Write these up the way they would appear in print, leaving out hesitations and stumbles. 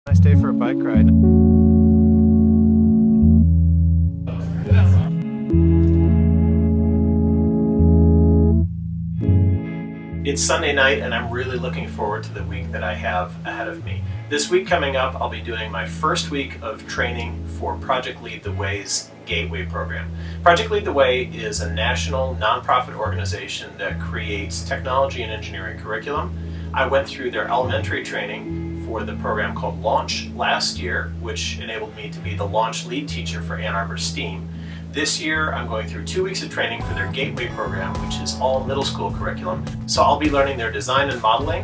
Nice day for a bike ride. It's Sunday night and I'm really looking forward to the week that I have ahead of me. This week coming up, I'll be doing my first week of training for Project Lead the Way's Gateway program. Project Lead the Way is a national nonprofit organization that creates technology and engineering curriculum. I went through their elementary training for the program called Launch last year, which enabled me to be the launch lead teacher for Ann Arbor STEAM. This year, I'm going through 2 weeks of training for their Gateway program, which is all middle school curriculum. So I'll be learning their design and modeling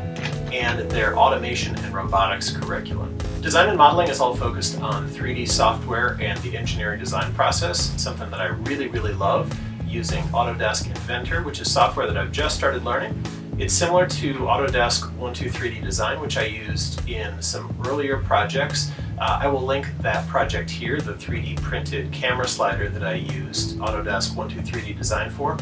and their automation and robotics curriculum. Design and modeling is all focused on 3D software and the engineering design process, something that I really love, using Autodesk Inventor, which is software that I've just started learning. It's similar to Autodesk 123D Design, which I used in some earlier projects. I will link that project here, the 3D printed camera slider that I used Autodesk 123D Design for.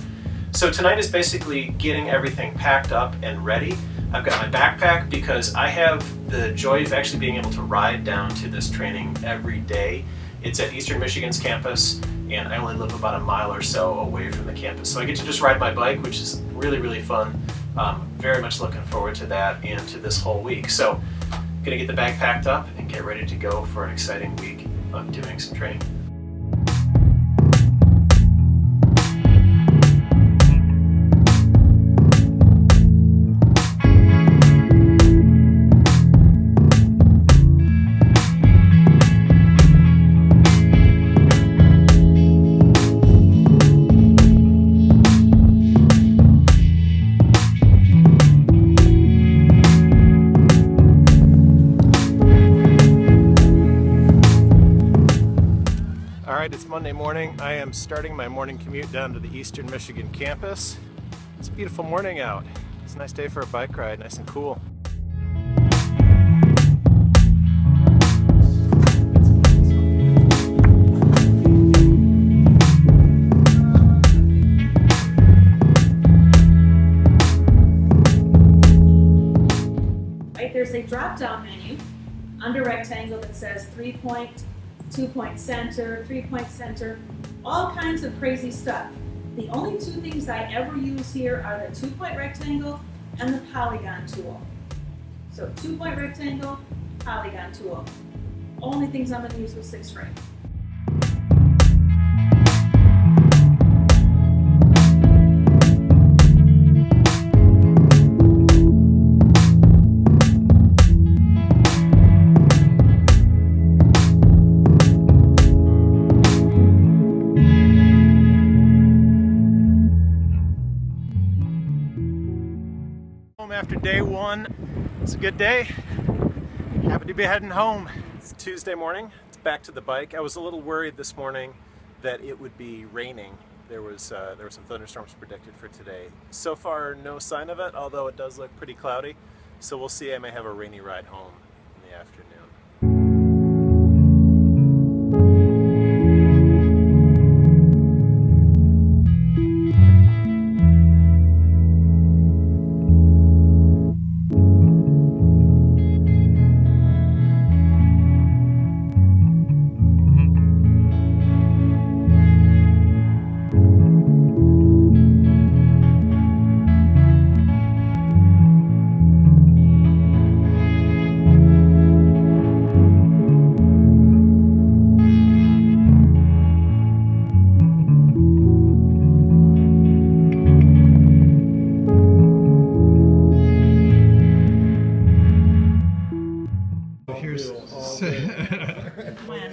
So tonight is basically getting everything packed up and ready. I've got my backpack because I have the joy of actually being able to ride down to this training every day. It's at Eastern Michigan's campus, and I only live about a mile or so away from the campus. So I get to just ride my bike, which is really fun. Very much looking forward to that and to this whole week. So gonna get the bag packed up and get ready to go for an exciting week of doing some training. It's Monday morning. I am starting my morning commute down to the Eastern Michigan campus. It's a beautiful morning out. It's a nice day for a bike ride, nice and cool. Right, there's a drop-down menu under rectangle that says 3-point, 2-point center, 3-point center, all kinds of crazy stuff. The only two things I ever use here are the 2-point rectangle and the polygon tool. So 2-point rectangle, polygon tool. Only things I'm going to use with 6th grade. After day one, it's a good day. Happy to be heading home. It's Tuesday morning. It's back to the bike. I was a little worried this morning that it would be raining. There were some thunderstorms predicted for today. So far, no sign of it, although it does look pretty cloudy. So we'll see. I may have a rainy ride home in the afternoon.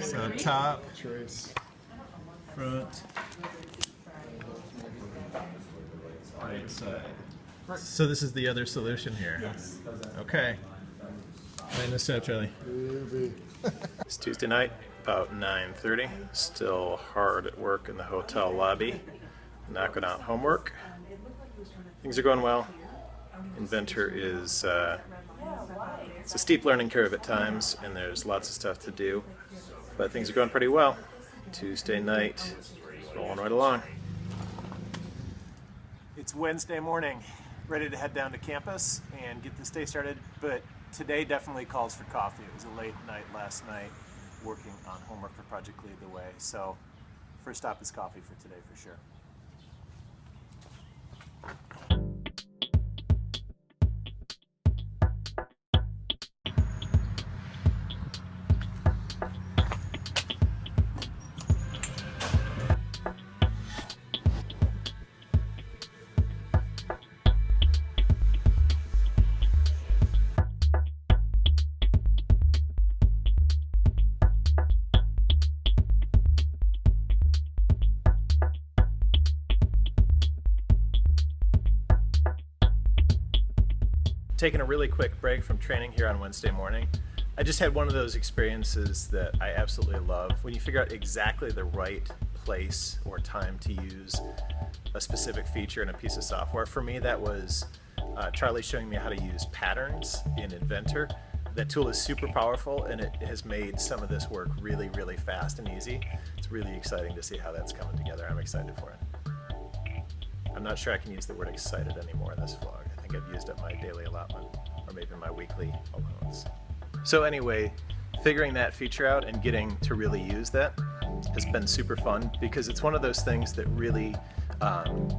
So top, front, right side. So this is the other solution here. Yes. Okay. Nice job, Charlie. It's Tuesday night, about 9:30. Still hard at work in the hotel lobby, knocking out homework. Things are going well. Inventor is it's a steep learning curve at times, and there's lots of stuff to do, but things are going pretty well. Tuesday night, rolling right along. It's Wednesday morning, ready to head down to campus and get this day started, but today definitely calls for coffee. It was a late night last night working on homework for Project Lead the Way. So first stop is coffee for today for sure. Taking a really quick break from training here on Wednesday morning. I just had one of those experiences that I absolutely love. When you figure out exactly the right place or time to use a specific feature in a piece of software. For me, that was Charlie showing me how to use patterns in Inventor. That tool is super powerful and it has made some of this work really, really fast and easy. It's really exciting to see how that's coming together. I'm excited for it. I'm not sure I can use the word excited anymore in this vlog. I think I've used up my daily allotment, or maybe my weekly allowance. So anyway, figuring that feature out and getting to really use that has been super fun because it's one of those things that really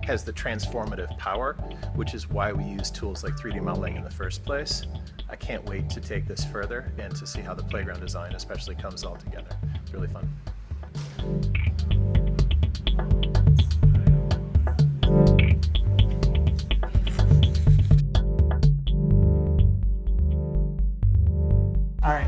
has the transformative power, which is why we use tools like 3D modeling in the first place. I can't wait to take this further and to see how the playground design especially comes all together. It's really fun. All right.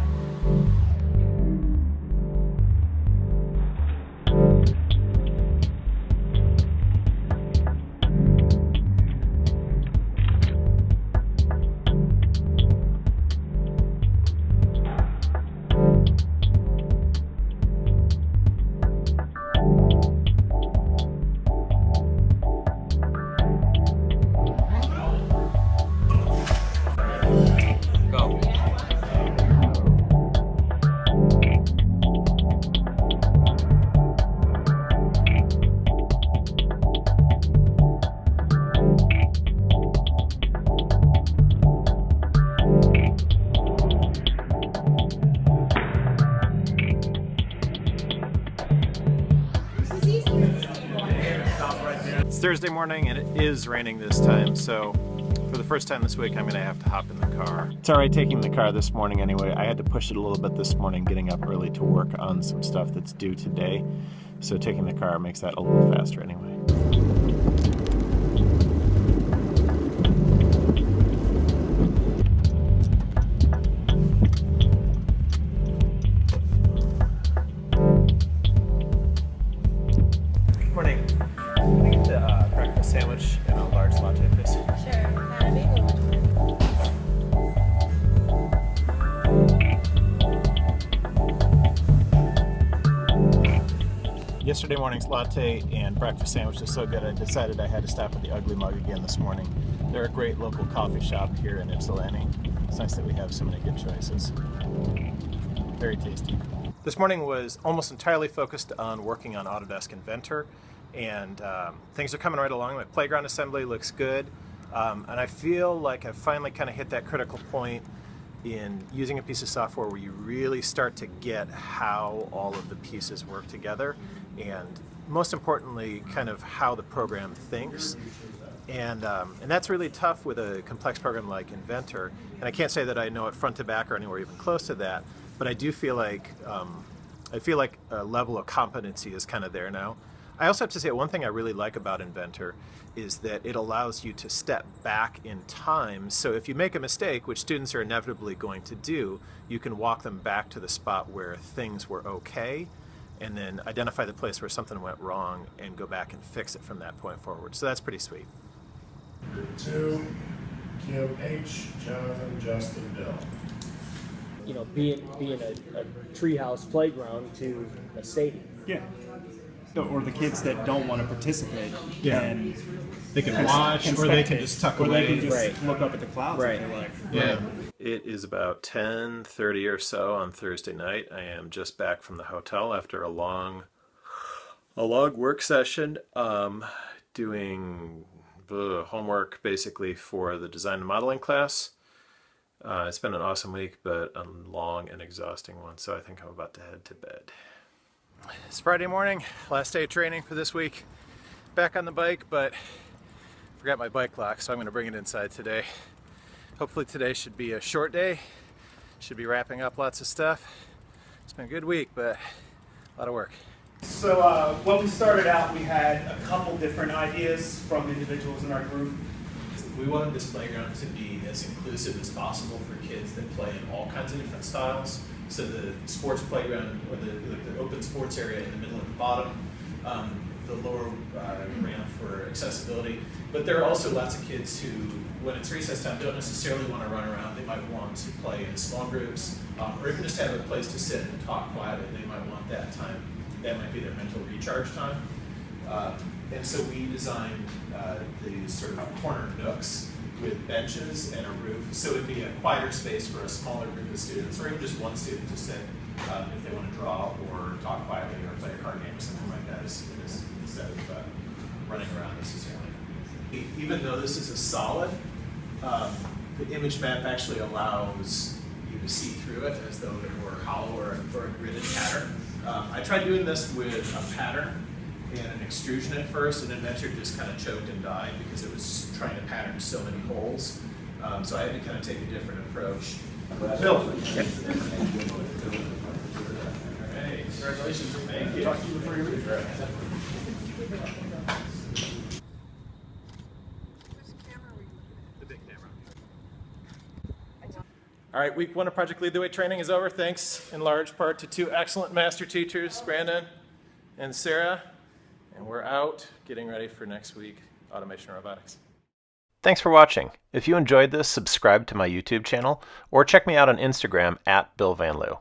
It's Thursday morning and it is raining this time, so for the first time this week I'm going to have to hop in the car. It's alright taking the car this morning anyway. I had to push it a little bit this morning getting up early to work on some stuff that's due today, so taking the car makes that a little faster anyway. Morning. Can I get the breakfast sandwich and a large latte, please? Sure. Bagel, Yesterday morning's latte and breakfast sandwich was so good I decided I had to stop at the Ugly Mug again this morning. They're a great local coffee shop here in Ypsilanti. It's nice that we have so many good choices. Very tasty. This morning was almost entirely focused on working on Autodesk Inventor, and things are coming right along. My playground assembly looks good, and I feel like I've finally kind of hit that critical point in using a piece of software where you really start to get how all of the pieces work together, and most importantly, kind of how the program thinks. And that's really tough with a complex program like Inventor. And I can't say that I know it front to back or anywhere even close to that, but I do feel like a level of competency is kind of there now. I also have to say one thing I really like about Inventor is that it allows you to step back in time. So if you make a mistake, which students are inevitably going to do, you can walk them back to the spot where things were okay, and then identify the place where something went wrong and go back and fix it from that point forward. So that's pretty sweet. Group 2, Kim H, Jonathan, Justin, Bill. You know, being a treehouse playground to a stadium. Yeah. Or the kids that don't want to participate. Yeah. And They can watch, or they can just tuck or away. they can just Right. look up at the clouds Right. if they like. Yeah. It is about 10:30 or so on Thursday night. I am just back from the hotel after a long work session, doing homework basically for the design and modeling class. It's been an awesome week, but a long and exhausting one, so I think I'm about to head to bed. It's Friday morning, last day of training for this week. Back on the bike, but forgot my bike lock, so I'm going to bring it inside today. Hopefully today should be a short day. Should be wrapping up lots of stuff. It's been a good week, but a lot of work. So when we started out, we had a couple different ideas from individuals in our group. We wanted this playground to be as inclusive as possible for kids that play in all kinds of different styles. So the sports playground, or the open sports area in the middle and the bottom, the lower ramp for accessibility. But there are also lots of kids who, when it's recess time, don't necessarily want to run around. They might want to play in small groups, or even just have a place to sit and talk quietly. They might want that time. That might be their mental recharge time. And so we designed these sort of corner nooks with benches and a roof. So it would be a quieter space for a smaller group of students, or even just one student to sit if they want to draw or talk quietly or play a card game or something like that, instead of running around necessarily. Even though this is a solid, the image map actually allows you to see through it as though it were hollow or a gridded pattern. I tried doing this with a pattern and an extrusion at first, and Inventor just kind of choked and died because it was trying to pattern so many holes. So I had to kind of take a different approach. Bill. All right, congratulations. Thank you. Talk to you before you leave. The big camera. All right, week 1 of Project Lead the Way training is over. Thanks in large part to 2 excellent master teachers, Brandon and Sarah. And we're out getting ready for next week, Automation and Robotics. Thanks for watching. If you enjoyed this, subscribe to my YouTube channel or check me out on Instagram @BillVanLoo.